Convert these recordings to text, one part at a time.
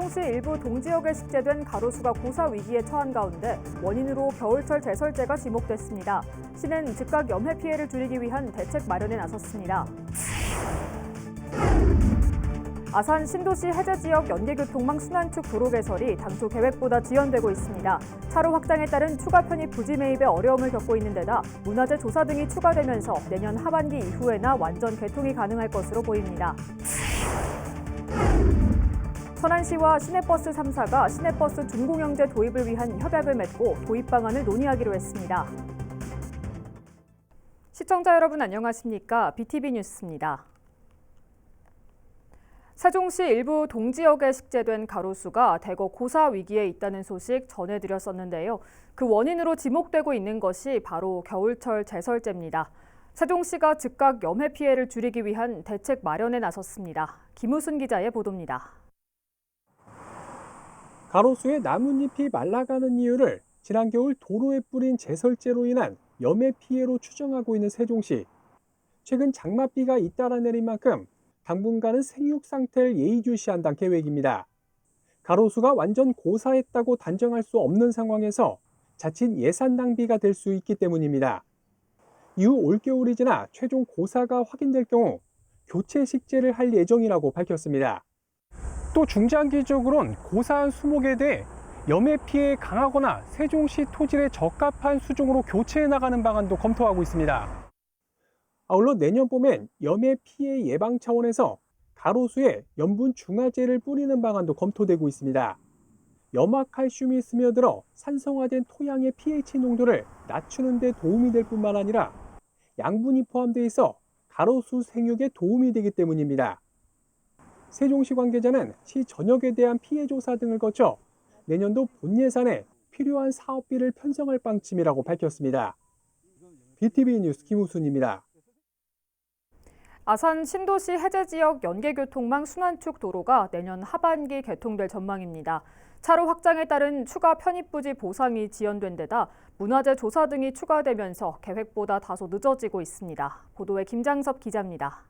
세종시 일부 동지역에 식재된 가로수가 고사 위기에 처한 가운데 원인으로 겨울철 제설제가 지목됐습니다. 시는 즉각 염해 피해를 줄이기 위한 대책 마련에 나섰습니다. 아산 신도시 해제 지역 연계교통망 순환축 도로 개설이 당초 계획보다 지연되고 있습니다. 차로 확장에 따른 추가 편입 부지 매입에 어려움을 겪고 있는 데다 문화재 조사 등이 추가되면서 내년 하반기 이후에나 완전 개통이 가능할 것으로 보입니다. 천안시와 시내버스 3사가 시내버스 준공영제 도입을 위한 협약을 맺고 도입 방안을 논의하기로 했습니다. 시청자 여러분 안녕하십니까? BTV 뉴스입니다. 세종시 일부 동지역에 식재된 가로수가 대거 고사 위기에 있다는 소식 전해드렸었는데요. 그 원인으로 지목되고 있는 것이 바로 겨울철 제설제입니다. 세종시가 즉각 염해 피해를 줄이기 위한 대책 마련에 나섰습니다. 김우순 기자의 보도입니다. 가로수의 나뭇잎이 말라가는 이유를 지난 겨울 도로에 뿌린 제설제로 인한 염해 피해로 추정하고 있는 세종시. 최근 장맛비가 잇따라 내린 만큼 당분간은 생육 상태를 예의주시한다는 계획입니다. 가로수가 완전 고사했다고 단정할 수 없는 상황에서 자칫 예산 낭비가 될 수 있기 때문입니다. 이후 올겨울이 지나 최종 고사가 확인될 경우 교체 식재를 할 예정이라고 밝혔습니다. 또 중장기적으로는 고사한 수목에 대해 염해 피해에 강하거나 세종시 토질에 적합한 수종으로 교체해 나가는 방안도 검토하고 있습니다. 아울러 내년 봄엔 염해 피해 예방 차원에서 가로수에 염분 중화제를 뿌리는 방안도 검토되고 있습니다. 염화칼슘이 스며들어 산성화된 토양의 pH 농도를 낮추는 데 도움이 될 뿐만 아니라 양분이 포함되어 있어 가로수 생육에 도움이 되기 때문입니다. 세종시 관계자는 시 전역에 대한 피해 조사 등을 거쳐 내년도 본 예산에 필요한 사업비를 편성할 방침이라고 밝혔습니다. BTV 뉴스 김우순입니다. 아산 신도시 해제 지역 연계교통망 순환축 도로가 내년 하반기 개통될 전망입니다. 차로 확장에 따른 추가 편입 부지 보상이 지연된 데다 문화재 조사 등이 추가되면서 계획보다 다소 늦어지고 있습니다. 보도에 김장섭 기자입니다.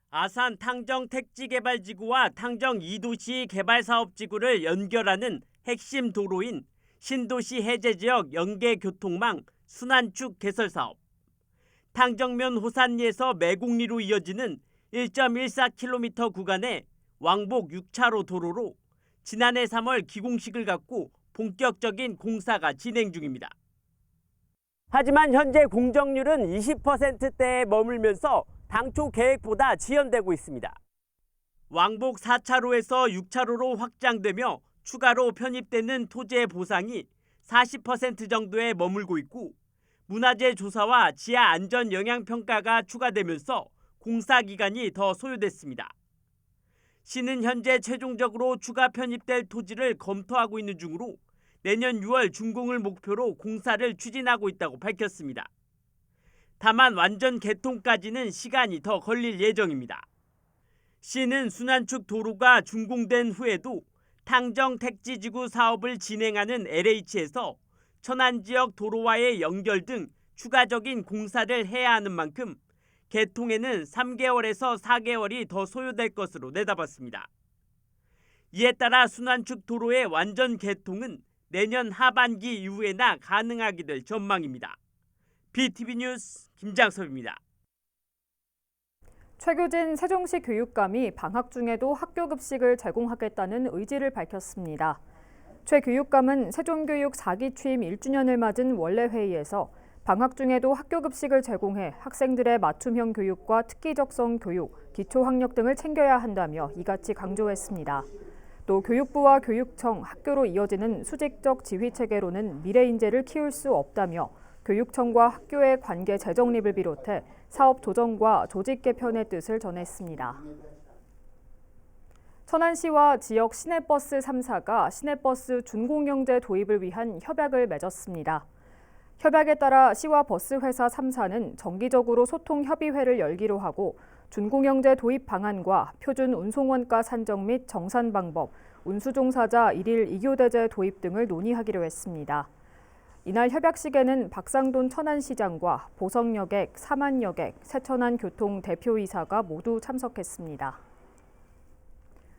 아산 탕정 택지개발지구와 탕정 2도시 개발사업지구를 연결하는 핵심 도로인 신도시 해제지역 연계교통망 순환축 개설사업. 탕정면 호산리에서 매곡리로 이어지는 1.14km 구간의 왕복 6차로 도로로 지난해 3월 기공식을 갖고 본격적인 공사가 진행 중입니다. 하지만 현재 공정률은 20%대에 머물면서 당초 계획보다 지연되고 있습니다. 왕복 4차로에서 6차로로 확장되며 추가로 편입되는 토지의 보상이 40% 정도에 머물고 있고 문화재 조사와 지하 안전 영향 평가가 추가되면서 공사 기간이 더 소요됐습니다. 시는 현재 최종적으로 추가 편입될 토지를 검토하고 있는 중으로 내년 6월 준공을 목표로 공사를 추진하고 있다고 밝혔습니다. 다만 완전 개통까지는 시간이 더 걸릴 예정입니다. 시는 순환축 도로가 준공된 후에도 탕정 택지지구 사업을 진행하는 LH에서 천안 지역 도로와의 연결 등 추가적인 공사를 해야 하는 만큼 개통에는 3개월에서 4개월이 더 소요될 것으로 내다봤습니다. 이에 따라 순환축 도로의 완전 개통은 내년 하반기 이후에나 가능하게 될 전망입니다. BTV 뉴스 김장섭입니다. 최규진 세종시 교육감이 방학 중에도 학교 급식을 제공하겠다는 의지를 밝혔습니다. 최 교육감은 세종교육 4기 취임 1주년을 맞은 원래 회의에서 방학 중에도 학교 급식을 제공해 학생들의 맞춤형 교육과 특기적성 교육, 기초학력 등을 챙겨야 한다며 이같이 강조했습니다. 또 교육부와 교육청, 학교로 이어지는 수직적 지휘체계로는 미래 인재를 키울 수 없다며 교육청과 학교의 관계 재정립을 비롯해 사업 조정과 조직 개편의 뜻을 전했습니다. 천안시와 지역 시내버스 3사가 시내버스 준공영제 도입을 위한 협약을 맺었습니다. 협약에 따라 시와 버스회사 3사는 정기적으로 소통 협의회를 열기로 하고 준공영제 도입 방안과 표준 운송원가 산정 및 정산 방법, 운수종사자 1일 2교대제 도입 등을 논의하기로 했습니다. 이날 협약식에는 박상돈 천안시장과 보성여객, 사만여객, 세천안교통 대표이사가 모두 참석했습니다.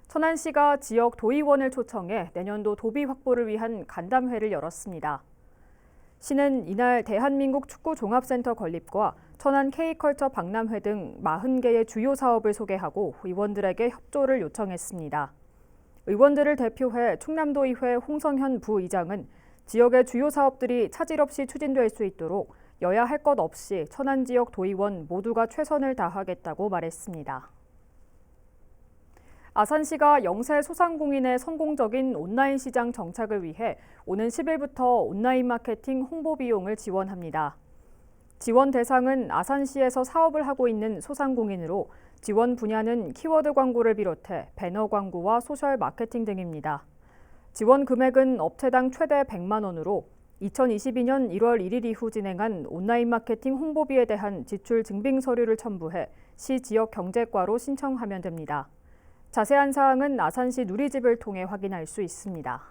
천안시가 지역 도의원을 초청해 내년도 도비 확보를 위한 간담회를 열었습니다. 시는 이날 대한민국 축구종합센터 건립과 천안 K컬처 박람회 등 40개의 주요 사업을 소개하고 의원들에게 협조를 요청했습니다. 의원들을 대표해 충남도의회 홍성현 부의장은 지역의 주요 사업들이 차질 없이 추진될 수 있도록 여야 할 것 없이 천안 지역 도의원 모두가 최선을 다하겠다고 말했습니다. 아산시가 영세 소상공인의 성공적인 온라인 시장 정착을 위해 오는 10일부터 온라인 마케팅 홍보 비용을 지원합니다. 지원 대상은 아산시에서 사업을 하고 있는 소상공인으로 지원 분야는 키워드 광고를 비롯해 배너 광고와 소셜 마케팅 등입니다. 지원 금액은 업체당 최대 100만 원으로 2022년 1월 1일 이후 진행한 온라인 마케팅 홍보비에 대한 지출 증빙 서류를 첨부해 시 지역 경제과로 신청하면 됩니다. 자세한 사항은 아산시 누리집을 통해 확인할 수 있습니다.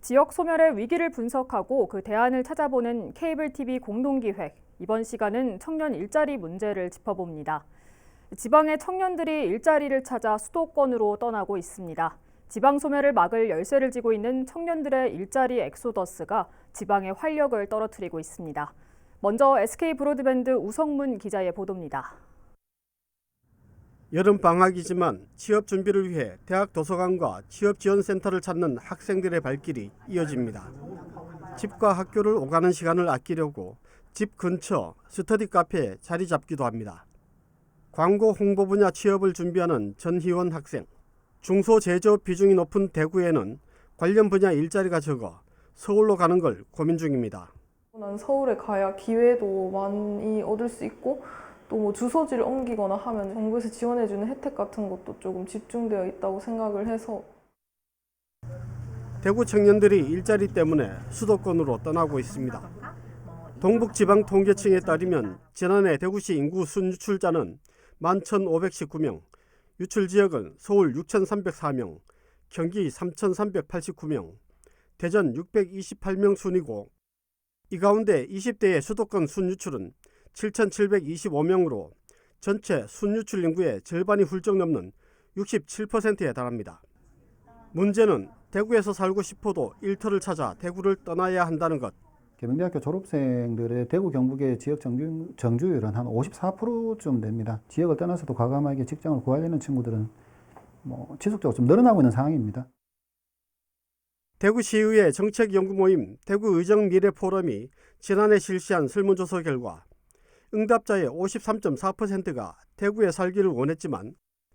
지역 소멸의 위기를 분석하고 그 대안을 찾아보는 케이블 TV 공동기획. 이번 시간은 청년 일자리 문제를 짚어봅니다. 지방의 청년들이 일자리를 찾아 수도권으로 떠나고 있습니다. 지방 소멸을 막을 열쇠를 쥐고 있는 청년들의 일자리 엑소더스가 지방의 활력을 떨어뜨리고 있습니다. 먼저 SK 브로드밴드 우성문 기자의 보도입니다. 여름 방학이지만 취업 준비를 위해 대학 도서관과 취업 지원센터를 찾는 학생들의 발길이 이어집니다. 집과 학교를 오가는 시간을 아끼려고 집 근처 스터디 카페에 자리 잡기도 합니다. 광고 홍보 분야 취업을 준비하는 전희원 학생. 중소제조업 비중이 높은 대구에는 관련 분야 일자리가 적어 서울로 가는 걸 고민 중입니다. 난 서울에 가야 기회도 많이 얻을 수 있고 또 뭐 주소지를 옮기거나 하면 정부에서 지원해주는 혜택 같은 것도 조금 집중되어 있다고 생각을 해서. 대구 청년들이 일자리 때문에 수도권으로 떠나고 있습니다. 동북지방통계청에 따르면 지난해 대구시 인구 순유출자는 11,519명, 유출지역은 서울 6,304명, 경기 3,389명, 대전 628명 순이고 이 가운데 20대의 수도권 순유출은 7,725명으로 전체 순유출 인구의 절반이 훌쩍 넘는 67%에 달합니다. 문제는 대구에서 살고 싶어도 일터를 찾아 대구를 떠나야 한다는 것. 계명대학교 졸업생들의 대구 경북의 지역 정주율은 한 54%쯤 됩니다. 지역을 떠나서도 과감하게 직장을 구하려는 친구들은 지속적으로 좀 늘어나고 있는 상황입니다. 대구시의회 정책연구모임 대구의정미래포럼이 지난해 실시한 설문조사 결과 응답자의 53.4%가 대구에 살기를 원했지만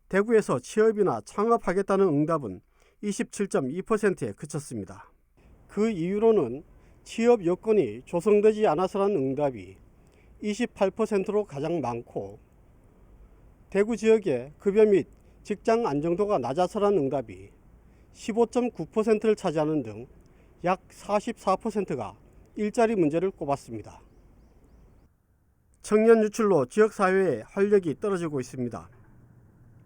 대구에서 취업이나 창업하겠다는 응답은 27.2%에 그쳤습니다. 그 이유로는 취업 여건이 조성되지 않아서라는 응답이 28%로 가장 많고 대구 지역의 급여 및 직장 안정도가 낮아서라는 응답이 15.9%를 차지하는 등 약 44%가 일자리 문제를 꼽았습니다. 청년 유출로 지역사회의 활력이 떨어지고 있습니다.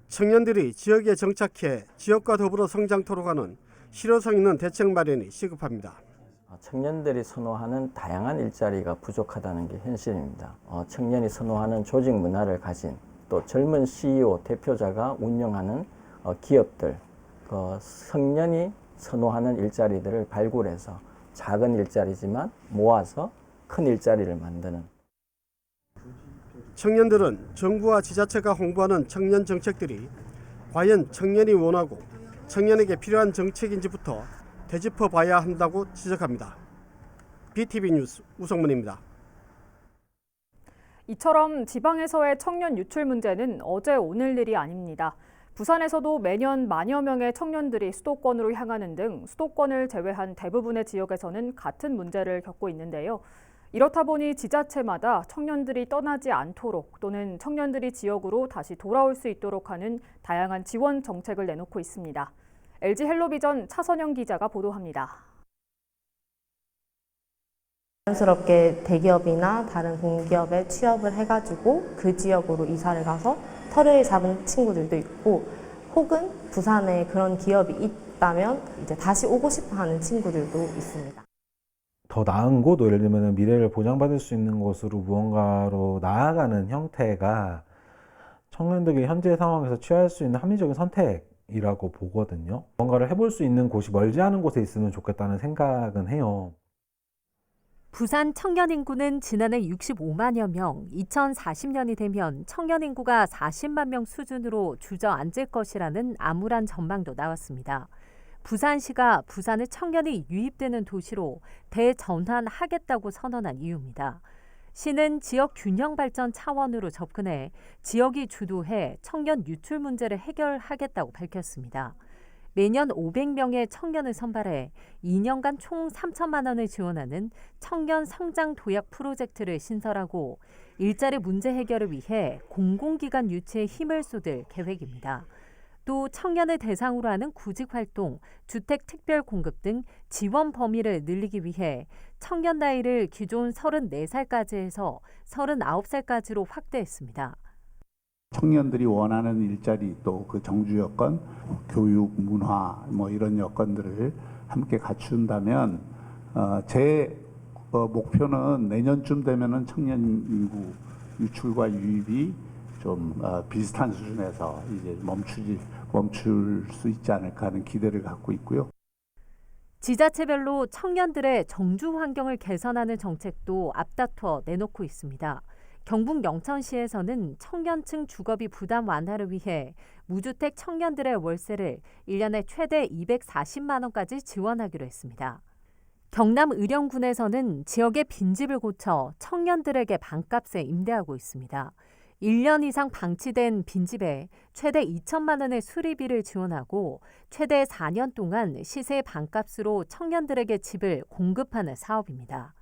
청년들이 지역에 정착해 지역과 더불어 성장토록 하는 실효성 있는 대책 마련이 시급합니다. 청년들이 선호하는 다양한 일자리가 부족하다는 게 현실입니다. 청년이 선호하는 조직 문화를 가진 또 젊은 CEO 대표자가 운영하는 기업들, 청년이 선호하는 일자리들을 발굴해서 작은 일자리지만 모아서 큰 일자리를 만드는. 청년들은 정부와 지자체가 홍보하는 청년 정책들이 과연 청년이 원하고 청년에게 필요한 정책인지부터 되짚어 봐야 한다고 지적합니다. BTV 뉴스 우성문입니다. 이처럼 지방에서의 청년 유출 문제는 어제 오늘 일이 아닙니다. 부산에서도 매년 만여 명의 청년들이 수도권으로 향하는 등 수도권을 제외한 대부분의 지역에서는 같은 문제를 겪고 있는데요. 이렇다 보니 지자체마다 청년들이 떠나지 않도록 또는 청년들이 지역으로 다시 돌아올 수 있도록 하는 다양한 지원 정책을 내놓고 있습니다. LG 헬로비전 차선영 기자가 보도합니다. 자연스럽게 대기업이나 다른 공기업에 취업을 해가지고 그 지역으로 이사를 가서 터를 잡은 친구들도 있고 혹은 부산에 그런 기업이 있다면 이제 다시 오고 싶어 하는 친구들도 있습니다. 더 나은 곳, 예를 들면 미래를 보장받을 수 있는 곳으로 무언가로 나아가는 형태가 청년들이 현재 상황에서 취할 수 있는 합리적인 선택이라고 보거든요. 뭔가를 해볼 수 있는 곳이 멀지 않은 곳에 있으면 좋겠다는 생각은 해요. 부산 청년 인구는 지난해 65만여 명, 2040년이 되면 청년 인구가 40만 명 수준으로 주저앉을 것이라는 암울한 전망도 나왔습니다. 부산시가 부산의 청년이 유입되는 도시로 대전환하겠다고 선언한 이유입니다. 시는 지역 균형 발전 차원으로 접근해 지역이 주도해 청년 유출 문제를 해결하겠다고 밝혔습니다. 매년 500명의 청년을 선발해 2년간 총 3천만 원을 지원하는 청년 성장 도약 프로젝트를 신설하고 일자리 문제 해결을 위해 공공기관 유치에 힘을 쏟을 계획입니다. 또 청년을 대상으로 하는 구직활동, 주택 특별 공급 등 지원 범위를 늘리기 위해 청년 나이를 기존 34살까지 해서 39살까지로 확대했습니다. 청년들이 원하는 일자리 또 그 정주 여건, 교육, 문화 이런 여건들을 함께 갖춘다면 제 목표는 내년쯤 되면은 청년 인구 유출과 유입이 좀 비슷한 수준에서 이제 멈출 수 있지 않을까 하는 기대를 갖고 있고요. 지자체별로 청년들의 정주 환경을 개선하는 정책도 앞다퉈 내놓고 있습니다. 경북 영천시에서는 청년층 주거비 부담 완화를 위해 무주택 청년들의 월세를 1년에 최대 240만 원까지 지원하기로 했습니다. 경남 의령군에서는 지역의 빈집을 고쳐 청년들에게 반값에 임대하고 있습니다. 1년 이상 방치된 빈집에 최대 2천만 원의 수리비를 지원하고 최대 4년 동안 시세 반값으로 청년들에게 집을 공급하는 사업입니다.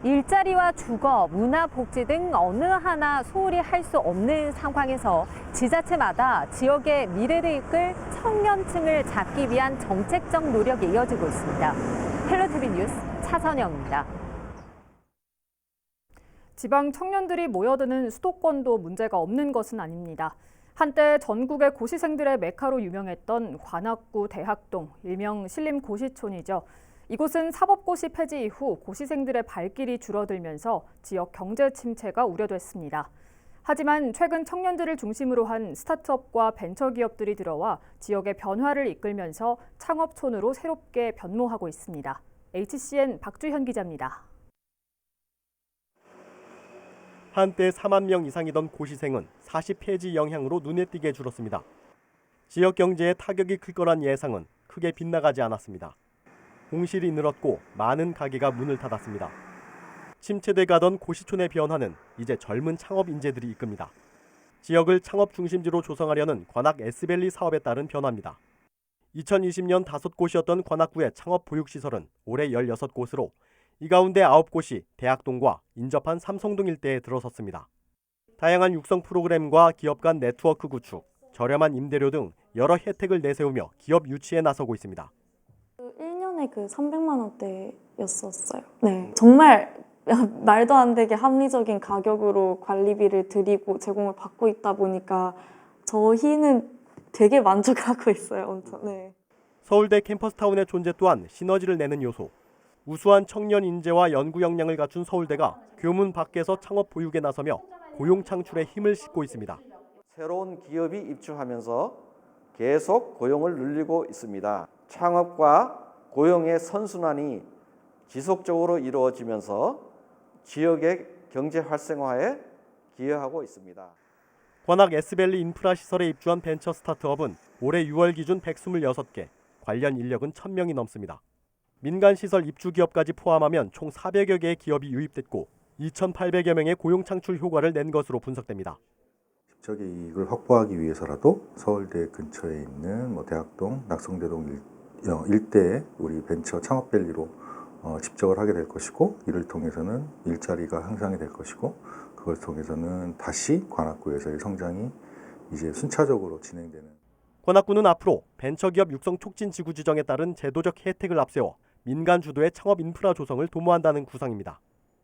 일자리와 주거, 문화, 복지 등 어느 하나 소홀히 할 수 없는 상황에서 지자체마다 지역의 미래를 이끌 청년층을 잡기 위한 정책적 노력이 이어지고 있습니다. 헬로티비 뉴스 차선영입니다. 지방 청년들이 모여드는 수도권도 문제가 없는 것은 아닙니다. 한때 전국의 고시생들의 메카로 유명했던 관악구 대학동, 일명 신림고시촌이죠. 이곳은 사법고시 폐지 이후 고시생들의 발길이 줄어들면서 지역 경제 침체가 우려됐습니다. 하지만 최근 청년들을 중심으로 한 스타트업과 벤처기업들이 들어와 지역의 변화를 이끌면서 창업촌으로 새롭게 변모하고 있습니다. HCN 박주현 기자입니다. 한때 4만 명 이상이던 고시생은 40 폐지 영향으로 눈에 띄게 줄었습니다. 지역 경제에 타격이 클 거란 예상은 크게 빗나가지 않았습니다. 공실이 늘었고 많은 가게가 문을 닫았습니다. 침체돼 가던 고시촌의 변화는 이제 젊은 창업 인재들이 이끕니다. 지역을 창업 중심지로 조성하려는 관악 S밸리 사업에 따른 변화입니다. 2020년 5곳이었던 관악구의 창업 보육시설은 올해 16곳으로 이 가운데 9곳이 대학동과 인접한 삼성동 일대에 들어섰습니다. 다양한 육성 프로그램과 기업 간 네트워크 구축, 저렴한 임대료 등 여러 혜택을 내세우며 기업 유치에 나서고 있습니다. 1년에 300만 원대였었어요. 네, 정말 말도 안 되게 합리적인 가격으로 관리비를 드리고 제공을 받고 있다 보니까 저희는 되게 만족하고 있어요. 엄청. 네. 서울대 캠퍼스타운의 존재 또한 시너지를 내는 요소. 우수한 청년 인재와 연구 역량을 갖춘 서울대가 교문 밖에서 창업 보육에 나서며 고용 창출에 힘을 싣고 있습니다. 새로운 기업이 입주하면서 계속 고용을 늘리고 있습니다. 창업과 고용의 선순환이 지속적으로 이루어지면서 지역의 경제 활성화에 기여하고 있습니다. 관악 S밸리 인프라 시설에 입주한 벤처 스타트업은 올해 6월 기준 126개, 관련 인력은 1,000명이 넘습니다. 민간 시설 입주 기업까지 포함하면 총 400여 개의 기업이 유입됐고 2,800여 명의 고용 창출 효과를 낸 것으로 분석됩니다. 직접의 이익을 확보하기 위해서라도 서울대 근처에 있는 대학동, 낙성대동 일대에 우리 벤처 창업밸리로 집적을 하게 될 것이고, 이를 통해서는 일자리가 향상이 될 것이고, 그걸 통해서는 다시 관악구에서의 성장이 이제 순차적으로 진행되는. 관악구는 앞으로 벤처기업 육성 촉진 지구 지정에 따른 제도적 혜택을 앞세워 민간 주도의 창업 인프라 조성을 도모한다는 구상입니다.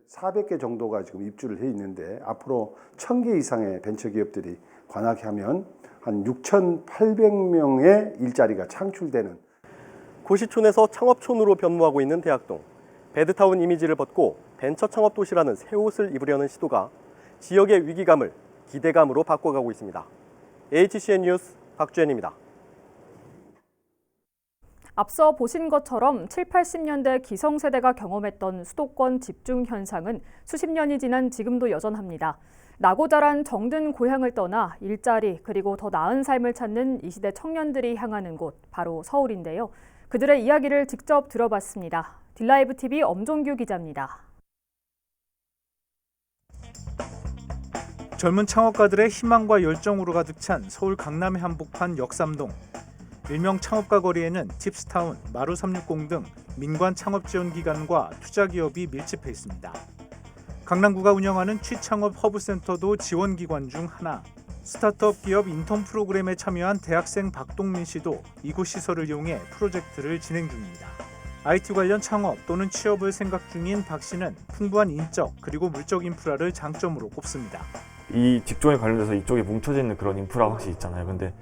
400개 정도가 지금 입주를 해 있는데 앞으로 1,000개 이상의 벤처기업들이 관악에 하면 한 6,800명의 일자리가 창출되는 고시촌에서 창업촌으로 변모하고 있는 대학동. 배드타운 이미지를 벗고 벤처 창업 도시라는 새 옷을 입으려는 시도가 지역의 위기감을 기대감으로 바꿔가고 있습니다. HCN 뉴스 박주현입니다. 앞서 보신 것처럼 7, 80년대 기성세대가 경험했던 수도권 집중 현상은 수십 년이 지난 지금도 여전합니다. 나고 자란 정든 고향을 떠나 일자리 그리고 더 나은 삶을 찾는 이 시대 청년들이 향하는 곳 바로 서울인데요. 그들의 이야기를 직접 들어봤습니다. 딜라이브 TV 엄종규 기자입니다. 젊은 창업가들의 희망과 열정으로 가득 찬 서울 강남의 한복판 역삼동. 일명 창업가 거리에는 팁스타운, 마루360 등 민관 창업 지원 기관과 투자 기업이 밀집해 있습니다. 강남구가 운영하는 취창업 허브센터도 지원 기관 중 하나. 스타트업 기업 인턴 프로그램에 참여한 대학생 박동민 씨도 이곳 시설을 이용해 프로젝트를 진행 중입니다. IT 관련 창업 또는 취업을 생각 중인 박 씨는 풍부한 인적 그리고 물적 인프라를 장점으로 꼽습니다. 이 직종에 관련돼서 이쪽에 뭉쳐져 있는 그런 인프라가 확실히 있잖아요. 근데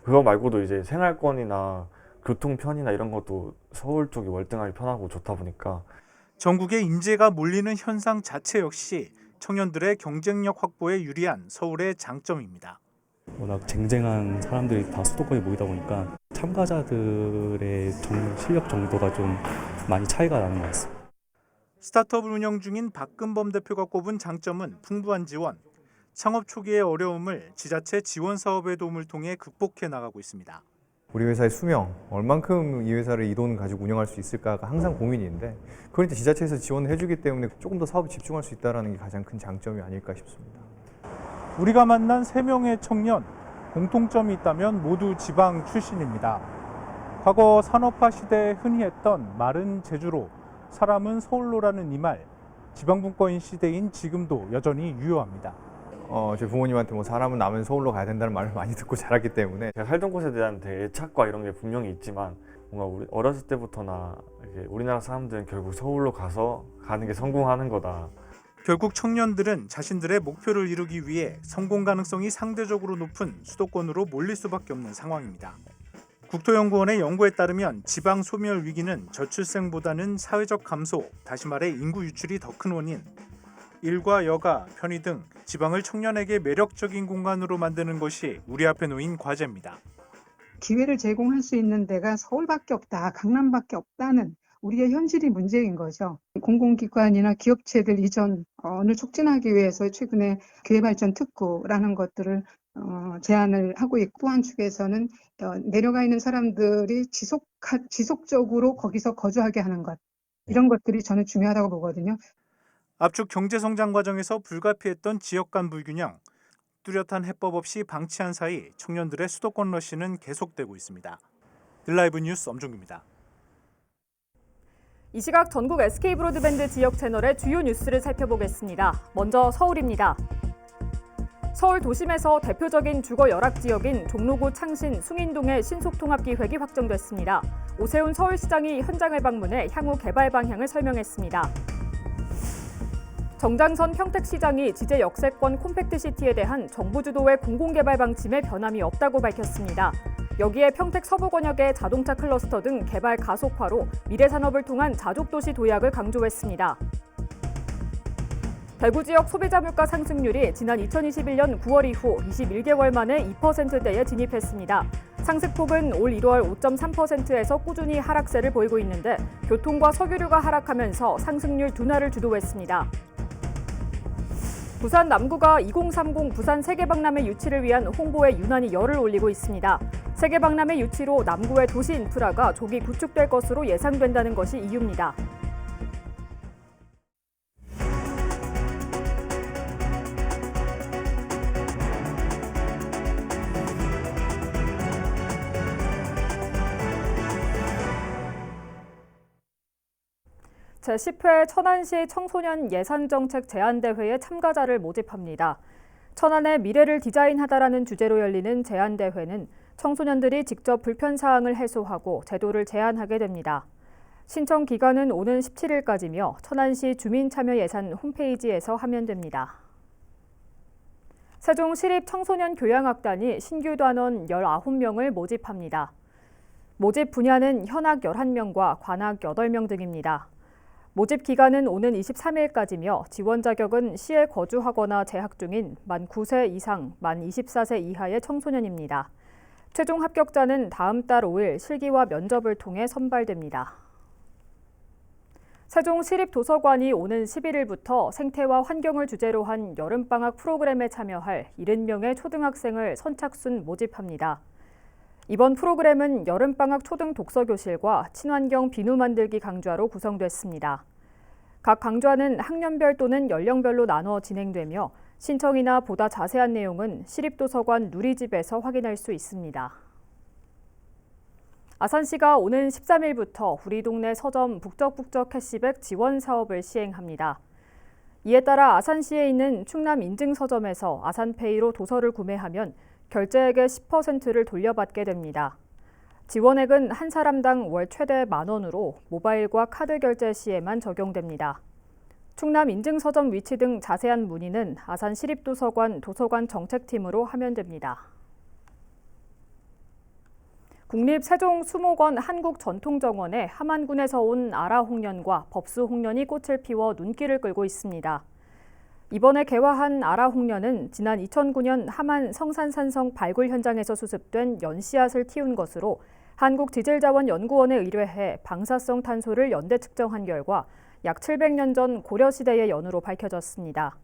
그거 말고도 이제 생활권이나 교통편이나 이런 것도 서울 쪽이 월등하게 편하고 좋다 보니까 전국에 인재가 몰리는 현상 자체 역시 청년들의 경쟁력 확보에 유리한 서울의 장점입니다. 워낙 쟁쟁한 사람들이 다 수도권에 모이다 보니까 참가자들의 실력 정도가 좀 많이 차이가 나는 것 같습니다. 스타트업을 운영 중인 박근범 대표가 꼽은 장점은 풍부한 지원. 창업 초기의 어려움을 지자체 지원 사업의 도움을 통해 극복해 나가고 있습니다. 우리 회사의 수명, 얼만큼 이 회사를 이 돈 가지고 운영할 수 있을까가 항상 고민인데 그러니까 지자체에서 지원을 해주기 때문에 조금 더 사업에 집중할 수 있다는 게 가장 큰 장점이 아닐까 싶습니다. 우리가 만난 3명의 청년, 공통점이 있다면 모두 지방 출신입니다. 과거 산업화 시대에 흔히 했던 말은 제주로, 사람은 서울로라는 이 말, 지방분권인 시대인 지금도 여전히 유효합니다. 저희 부모님한테 뭐 사람은 남은 서울로 가야 된다는 말을 많이 듣고 자랐기 때문에 제가 살던 곳에 대한 되게 애착과 이런 게 분명히 있지만 뭔가 우리 어렸을 때부터나 이렇게 우리나라 사람들은 결국 서울로 가는 게 성공하는 거다. 결국 청년들은 자신들의 목표를 이루기 위해 성공 가능성이 상대적으로 높은 수도권으로 몰릴 수밖에 없는 상황입니다. 국토연구원의 연구에 따르면 지방 소멸 위기는 저출생보다는 사회적 감소, 다시 말해 인구 유출이 더 큰 원인. 일과 여가, 편의 등 지방을 청년에게 매력적인 공간으로 만드는 것이 우리 앞에 놓인 과제입니다. 기회를 제공할 수 있는 데가 서울밖에 없다, 강남밖에 없다는 우리의 현실이 문제인 거죠. 공공기관이나 기업체들 이전을 촉진하기 위해서 최근에 기회발전 특구라는 것들을 제안을 하고 있고 한 축에서는 내려가 있는 사람들이 지속적으로 거기서 거주하게 하는 것 이런 것들이 저는 중요하다고 보거든요. 압축 경제성장 과정에서 불가피했던 지역 간 불균형, 뚜렷한 해법 없이 방치한 사이 청년들의 수도권 러시는 계속되고 있습니다. 딜라이브 뉴스 엄종규입니다. 이 시각 전국 SK브로드밴드 지역 채널의 주요 뉴스를 살펴보겠습니다. 먼저 서울입니다. 서울 도심에서 대표적인 주거 열악 지역인 종로구 창신 숭인동의 신속통합기획이 확정됐습니다. 오세훈 서울시장이 현장을 방문해 향후 개발 방향을 설명했습니다. 정장선 평택시장이 지제 역세권 콤팩트시티에 대한 정부 주도의 공공개발 방침에 변함이 없다고 밝혔습니다. 여기에 평택 서부권역의 자동차 클러스터 등 개발 가속화로 미래산업을 통한 자족도시 도약을 강조했습니다. 대구 지역 소비자 물가 상승률이 지난 2021년 9월 이후 21개월 만에 2%대에 진입했습니다. 상승폭은 올 1월 5.3%에서 꾸준히 하락세를 보이고 있는데 교통과 석유류가 하락하면서 상승률 둔화를 주도했습니다. 부산 남구가 2030 부산 세계박람회 유치를 위한 홍보에 유난히 열을 올리고 있습니다. 세계박람회 유치로 남구의 도시 인프라가 조기 구축될 것으로 예상된다는 것이 이유입니다. 제10회 천안시 청소년 예산정책 제안대회에 참가자를 모집합니다. 천안의 미래를 디자인하다라는 주제로 열리는 제안대회는 청소년들이 직접 불편사항을 해소하고 제도를 제안하게 됩니다. 신청 기간은 오는 17일까지며 천안시 주민참여예산 홈페이지에서 하면 됩니다. 세종시립 청소년 교양악단이 신규 단원 19명을 모집합니다. 모집 분야는 현악 11명과 관악 8명 등입니다. 모집 기간은 오는 23일까지며 지원 자격은 시에 거주하거나 재학 중인 만 9세 이상, 만 24세 이하의 청소년입니다. 최종 합격자는 다음 달 5일 실기와 면접을 통해 선발됩니다. 세종시립도서관이 오는 11일부터 생태와 환경을 주제로 한 여름방학 프로그램에 참여할 70명의 초등학생을 선착순 모집합니다. 이번 프로그램은 여름방학 초등 독서교실과 친환경 비누 만들기 강좌로 구성됐습니다. 각 강좌는 학년별 또는 연령별로 나눠 진행되며 신청이나 보다 자세한 내용은 시립도서관 누리집에서 확인할 수 있습니다. 아산시가 오는 13일부터 우리 동네 서점 북적북적 캐시백 지원 사업을 시행합니다. 이에 따라 아산시에 있는 충남 인증서점에서 아산페이로 도서를 구매하면 결제액의 10%를 돌려받게 됩니다. 지원액은 한 사람당 월 최대 10,000원으로 모바일과 카드 결제 시에만 적용됩니다. 충남 인증서점 위치 등 자세한 문의는 아산시립도서관 도서관 정책팀으로 하면 됩니다. 국립세종수목원 한국전통정원에 함안군에서 온 아라홍련과 법수홍련이 꽃을 피워 눈길을 끌고 있습니다. 이번에 개화한 아라홍련은 지난 2009년 함안 성산산성 발굴 현장에서 수습된 연씨앗을 틔운 것으로 한국지질자원연구원에 의뢰해 방사성 탄소를 연대 측정한 결과 약 700년 전 고려시대의 연으로 밝혀졌습니다.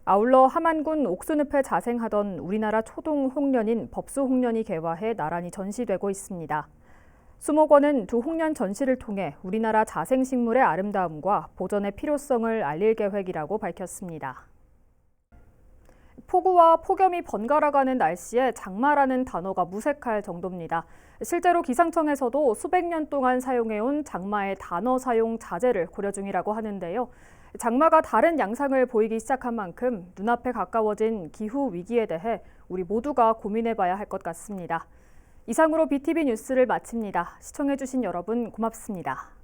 아울러 함안군 옥수늪에 자생하던 우리나라 초동 홍련인 법수홍련이 개화해 나란히 전시되고 있습니다. 수목원은 두 홍련 전시를 통해 우리나라 자생식물의 아름다움과 보존의 필요성을 알릴 계획이라고 밝혔습니다. 폭우와 폭염이 번갈아가는 날씨에 장마라는 단어가 무색할 정도입니다. 실제로 기상청에서도 수백 년 동안 사용해온 장마의 단어 사용 자제를 고려 중이라고 하는데요. 장마가 다른 양상을 보이기 시작한 만큼 눈앞에 가까워진 기후 위기에 대해 우리 모두가 고민해봐야 할 것 같습니다. 이상으로 BTV 뉴스를 마칩니다. 시청해주신 여러분 고맙습니다.